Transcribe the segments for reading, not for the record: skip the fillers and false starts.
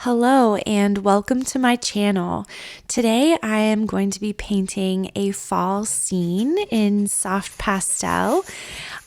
Hello and welcome to my channel. Today I am going to be painting a fall scene in soft pastel.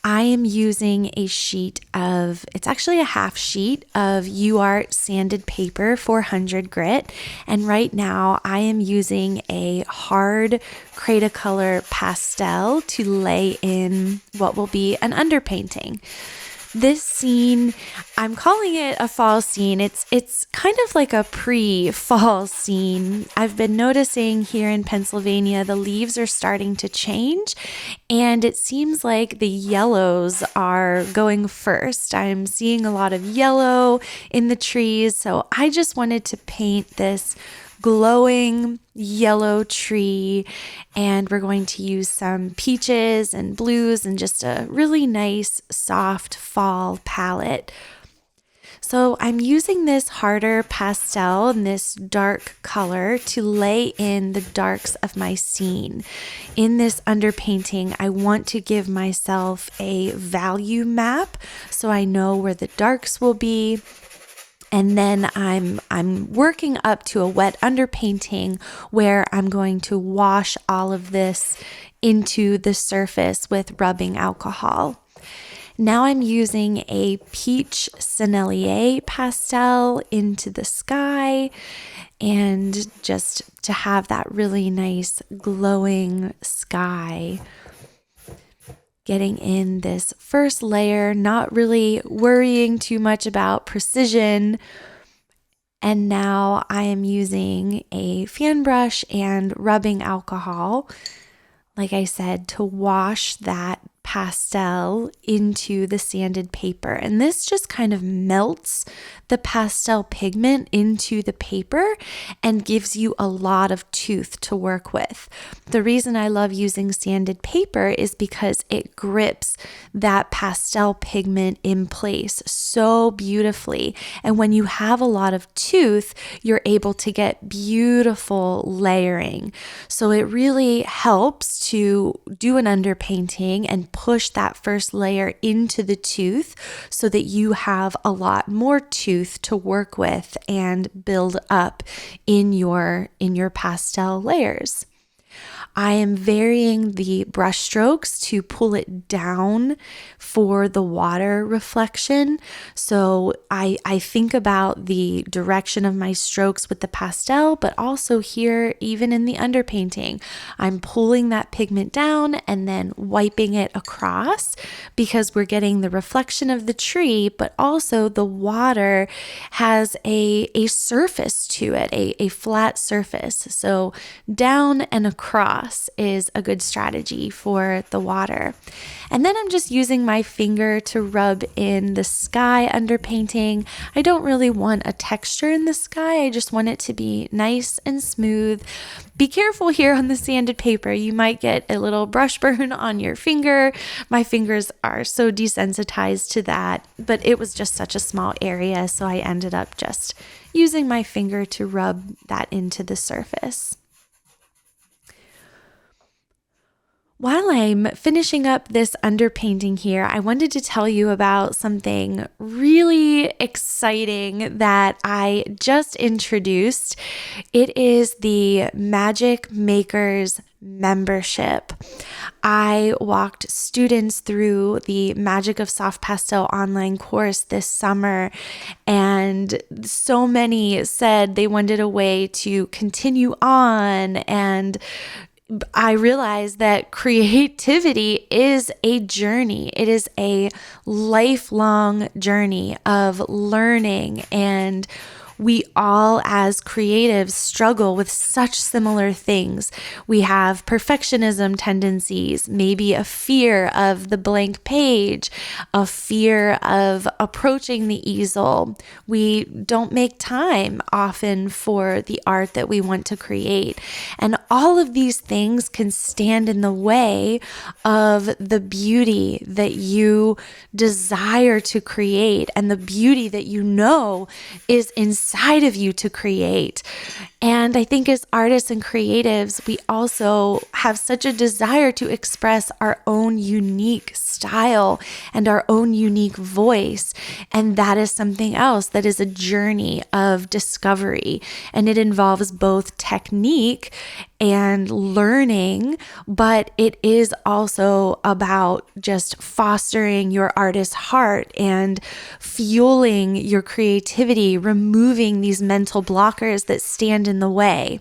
I am using it's actually a half sheet of UArt sanded paper 400 grit, and right now I am using a hard Cretacolor pastel to lay in what will be an underpainting. This scene, I'm calling it a fall scene. It's kind of like a pre-fall scene. I've been noticing here in Pennsylvania, the leaves are starting to change, and it seems like the yellows are going first. I'm seeing a lot of yellow in the trees, so I just wanted to paint this glowing yellow tree, and we're going to use some peaches and blues and just a really nice soft fall palette. So I'm using this harder pastel and this dark color to lay in the darks of my scene. In this underpainting, I want to give myself a value map so I know where the darks will be. And then I'm working up to a wet underpainting where I'm going to wash all of this into the surface with rubbing alcohol. Now I'm using a peach sennelier pastel into the sky, and just to have that really nice glowing sky. Getting in this first layer, not really worrying too much about precision. And now I am using a fan brush and rubbing alcohol, like I said, to wash that pastel into the sanded paper. And this just kind of melts the pastel pigment into the paper and gives you a lot of tooth to work with. The reason I love using sanded paper is because it grips that pastel pigment in place so beautifully. And when you have a lot of tooth, you're able to get beautiful layering. So it really helps to do an underpainting and push that first layer into the tooth so that you have a lot more tooth to work with and build up in your pastel layers. I am varying the brush strokes to pull it down for the water reflection. So I think about the direction of my strokes with the pastel, but also here, even in the underpainting, I'm pulling that pigment down and then wiping it across because we're getting the reflection of the tree, but also the water has a surface to it, a flat surface. So down and across is a good strategy for the water. And then I'm just using my finger to rub in the sky underpainting. I don't really want a texture in the sky. I just want it to be nice and smooth. Be careful here on the sanded paper. You might get a little brush burn on your finger. My fingers are so desensitized to that, but it was just such a small area, so I ended up just using my finger to rub that into the surface. While I'm finishing up this underpainting here, I wanted to tell you about something really exciting that I just introduced. It is the Magic Makers membership. I walked students through the Magic of Soft Pastel online course this summer, and so many said they wanted a way to continue on, and I realized that creativity is a journey. It is a lifelong journey of learning, and we all as creatives struggle with such similar things. We have perfectionism tendencies, maybe a fear of the blank page, a fear of approaching the easel. We don't make time often for the art that we want to create. And all of these things can stand in the way of the beauty that you desire to create and the beauty that you know is inside of you to create. And I think as artists and creatives, we also have such a desire to express our own unique style and our own unique voice. And that is something else that is a journey of discovery. And it involves both technique and learning, but it is also about just fostering your artist's heart and fueling your creativity, removing these mental blockers that stand in the way.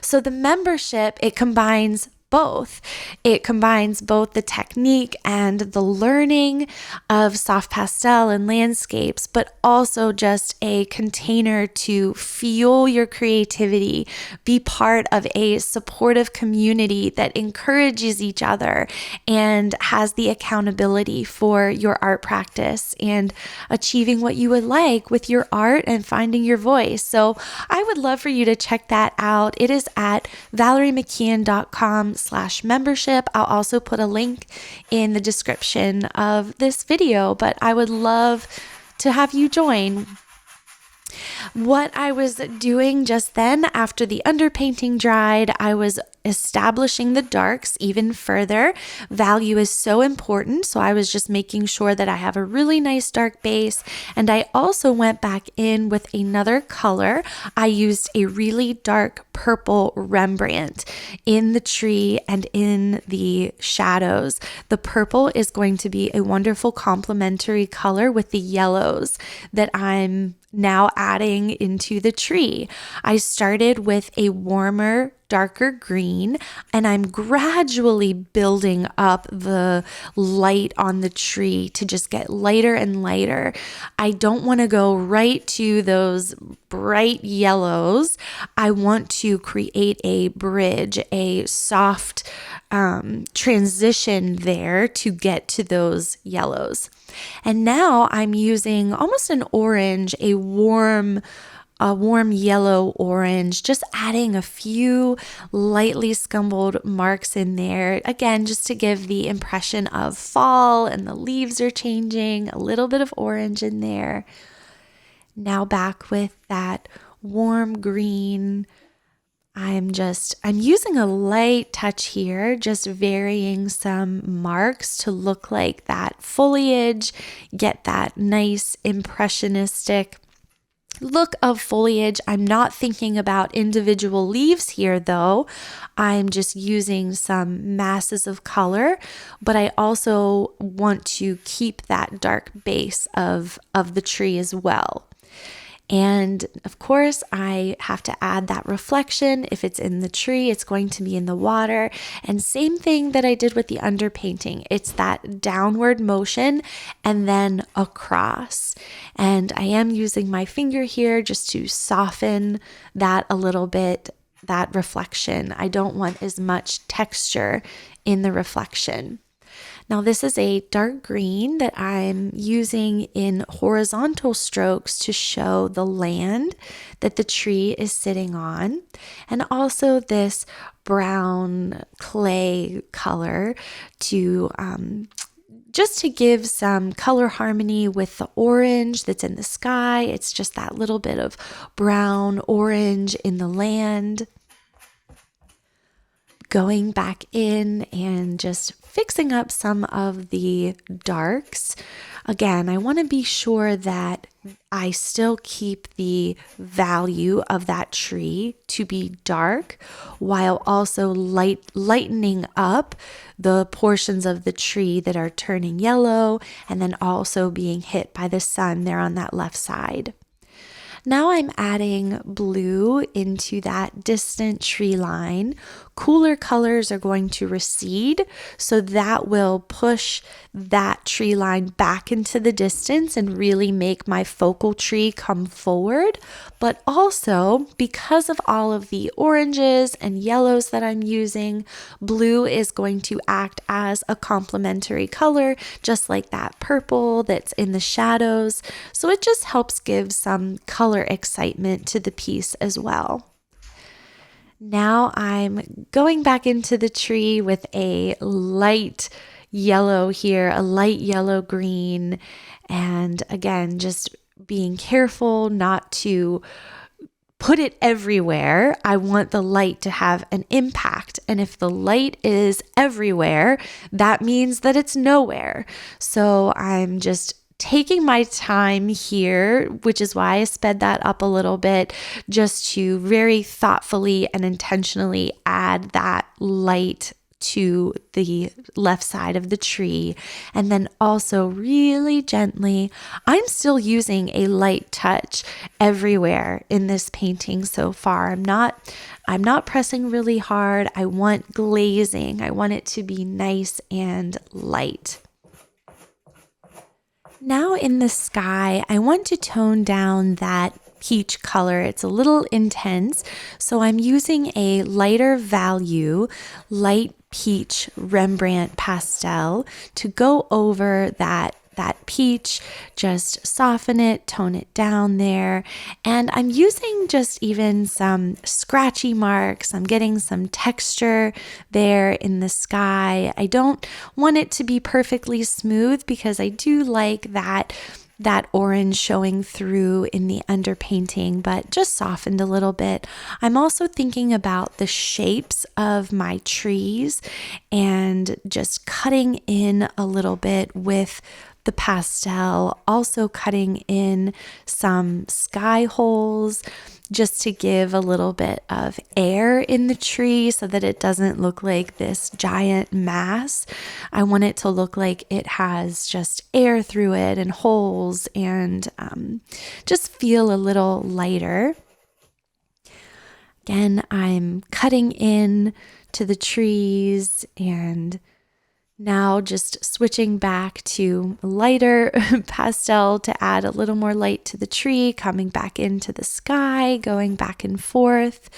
So the membership, it combines both. It combines both the technique and the learning of soft pastel and landscapes, but also just a container to fuel your creativity, be part of a supportive community that encourages each other and has the accountability for your art practice and achieving what you would like with your art and finding your voice. So I would love for you to check that out. It is at ValerieMcKeon.com/membership. I'll also put a link in the description of this video, but I would love to have you join. What I was doing just then after the underpainting dried, I was establishing the darks even further. Value is so important, so I was just making sure that I have a really nice dark base. And I also went back in with another color. I used a really dark purple Rembrandt in the tree and in the shadows. The purple is going to be a wonderful complementary color with the yellows that I'm now adding into the tree. I started with a warmer, darker green, and I'm gradually building up the light on the tree to just get lighter and lighter. I don't want to go right to those bright yellows. I want to create a bridge, a soft transition there to get to those yellows. And now I'm using almost an orange, a warm yellow orange, just adding a few lightly scumbled marks in there. Again, just to give the impression of fall and the leaves are changing, a little bit of orange in there. Now back with that warm green. I'm using a light touch here, just varying some marks to look like that foliage, get that nice impressionistic look of foliage. I'm not thinking about individual leaves here though. I'm just using some masses of color, but I also want to keep that dark base of the tree as well. And of course, I have to add that reflection. If it's in the tree, it's going to be in the water. And same thing that I did with the underpainting. It's that downward motion and then across. And I am using my finger here just to soften that a little bit, that reflection. I don't want as much texture in the reflection. Now this is a dark green that I'm using in horizontal strokes to show the land that the tree is sitting on, and also this brown clay color to just to give some color harmony with the orange that's in the sky. It's just that little bit of brown orange in the land. Going back in and just fixing up some of the darks. Again, I want to be sure that I still keep the value of that tree to be dark while also lightening up the portions of the tree that are turning yellow and then also being hit by the sun there on that left side. Now I'm adding blue into that distant tree line. Cooler colors are going to recede, so that will push that tree line back into the distance and really make my focal tree come forward. But also, because of all of the oranges and yellows that I'm using, blue is going to act as a complementary color, just like that purple that's in the shadows. So it just helps give some color excitement to the piece as well. Now I'm going back into the tree with a light yellow here, a light yellow green, and again, just being careful not to put it everywhere. I want the light to have an impact. And if the light is everywhere, that means that it's nowhere. So I'm just taking my time here, which is why I sped that up a little bit, just to very thoughtfully and intentionally add that light to the left side of the tree. And then also really gently, I'm still using a light touch everywhere in this painting so far. I'm not pressing really hard. I want glazing. I want it to be nice and light. Now in the sky, I want to tone down that peach color. It's a little intense, so I'm using a lighter value, light peach Rembrandt pastel to go over that peach, just soften it, tone it down there. And I'm using just even some scratchy marks. I'm getting some texture there in the sky. I don't want it to be perfectly smooth because I do like that orange showing through in the underpainting, but just softened a little bit. I'm also thinking about the shapes of my trees and just cutting in a little bit with the pastel, also cutting in some sky holes just to give a little bit of air in the tree so that it doesn't look like this giant mass. I want it to look like it has just air through it and holes and just feel a little lighter. Again, I'm cutting in to the trees and now just switching back to lighter pastel to add a little more light to the tree, coming back into the sky, going back and forth.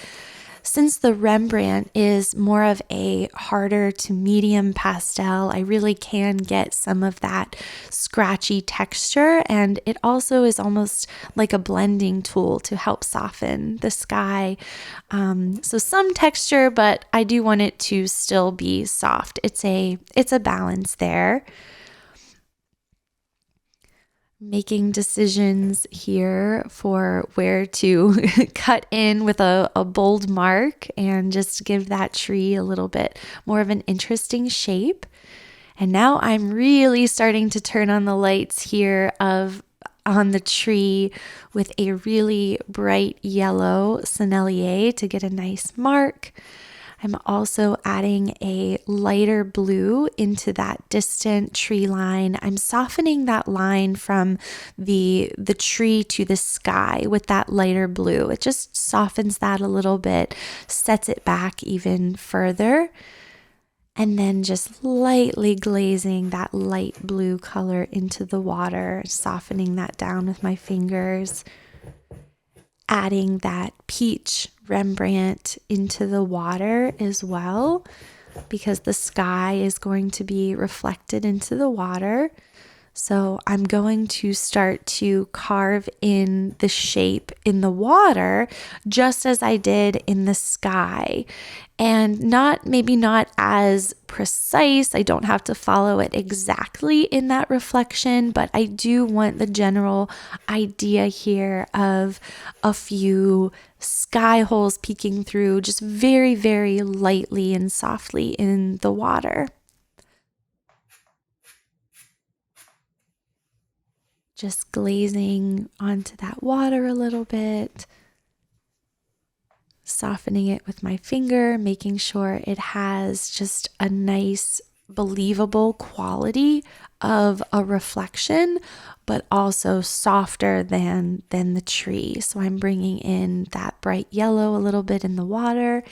Since the Rembrandt is more of a harder to medium pastel, I really can get some of that scratchy texture, and it also is almost like a blending tool to help soften the sky. So some texture, but I do want it to still be soft. It's a balance there. Making decisions here for where to cut in with a bold mark and just give that tree a little bit more of an interesting shape. And now I'm really starting to turn on the lights here on the tree with a really bright yellow sennelier to get a nice mark. I'm also adding a lighter blue into that distant tree line. I'm softening that line from the tree to the sky with that lighter blue. It just softens that a little bit, sets it back even further. And then just lightly glazing that light blue color into the water, softening that down with my fingers. Adding that peach Rembrandt into the water as well, because the sky is going to be reflected into the water. So I'm going to start to carve in the shape in the water just as I did in the sky, and maybe not as precise. I don't have to follow it exactly in that reflection, but I do want the general idea here of a few sky holes peeking through just very, very lightly and softly in the water. Just glazing onto that water a little bit, softening it with my finger, making sure it has just a nice, believable quality of a reflection, but also softer than the tree. So I'm bringing in that bright yellow a little bit in the water.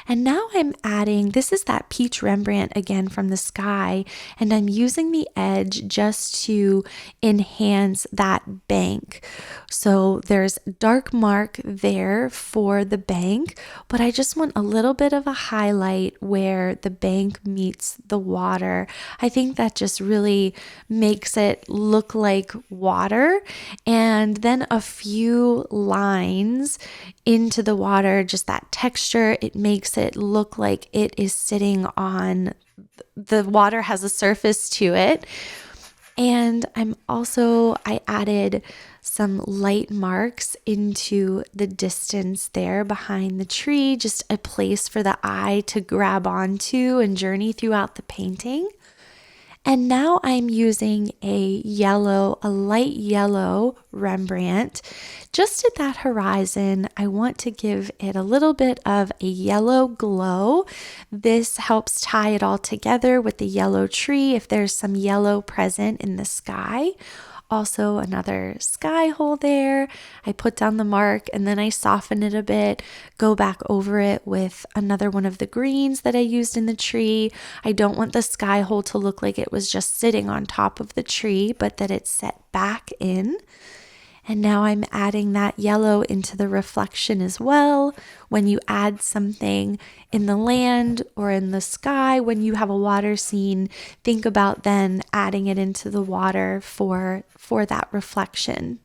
And now I'm adding, this is that peach Rembrandt again from the sky, and I'm using the edge just to enhance that bank. So there's dark mark there for the bank, but I just want a little bit of a highlight where the bank meets the water. I think that just really makes it look like water, and then a few lines into the water, just that texture, it makes it look like it is sitting on the water, has a surface to it. And I added some light marks into the distance there behind the tree, just a place for the eye to grab onto and journey throughout the painting. And now I'm using a light yellow Rembrandt. Just at that horizon, I want to give it a little bit of a yellow glow. This helps tie it all together with the yellow tree if there's some yellow present in the sky. Also another sky hole there. I put down the mark and then I soften it a bit, go back over it with another one of the greens that I used in the tree. I don't want the sky hole to look like it was just sitting on top of the tree, but that it's set back in. And now I'm adding that yellow into the reflection as well. When you add something in the land or in the sky, when you have a water scene, think about then adding it into the water for that reflection.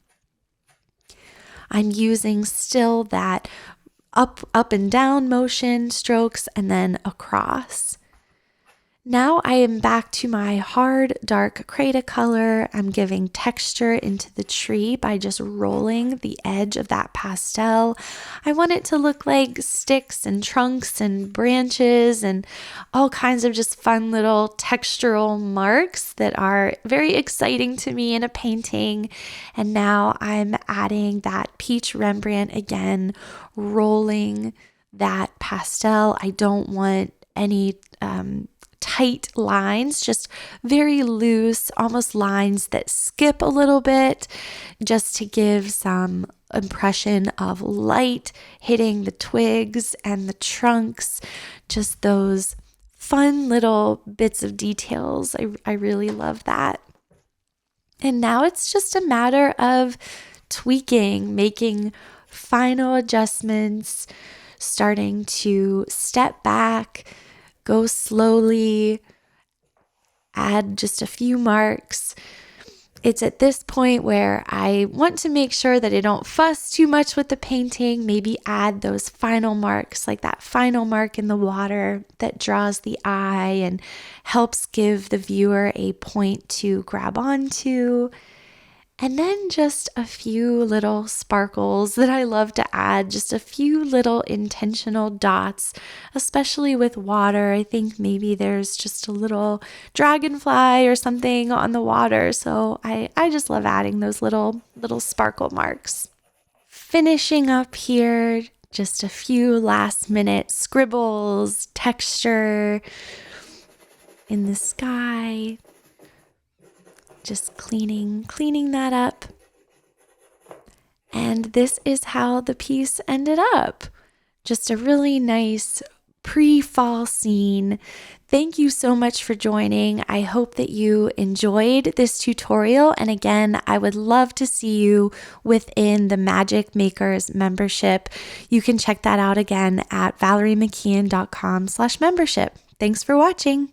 I'm using still that up and down motion, strokes, and then across. Now I am back to my hard, dark Cretacolor. I'm giving texture into the tree by just rolling the edge of that pastel. I want it to look like sticks and trunks and branches and all kinds of just fun little textural marks that are very exciting to me in a painting. And now I'm adding that peach Rembrandt again, rolling that pastel. I don't want any tight lines, just very loose, almost lines that skip a little bit, just to give some impression of light hitting the twigs and the trunks, just those fun little bits of details. I really love that. And now it's just a matter of tweaking, making final adjustments, starting to step back, go slowly, add just a few marks. It's at this point where I want to make sure that I don't fuss too much with the painting, maybe add those final marks, like that final mark in the water that draws the eye and helps give the viewer a point to grab onto. And then just a few little sparkles that I love to add, just a few little intentional dots, especially with water. I think maybe there's just a little dragonfly or something on the water. So I just love adding those little sparkle marks. Finishing up here, just a few last minute scribbles, texture in the sky. Just cleaning that up. And this is how the piece ended up. Just a really nice pre-fall scene. Thank you so much for joining. I hope that you enjoyed this tutorial. And again, I would love to see you within the Magic Makers membership. You can check that out again at valeriemckeon.com/membership. Thanks for watching.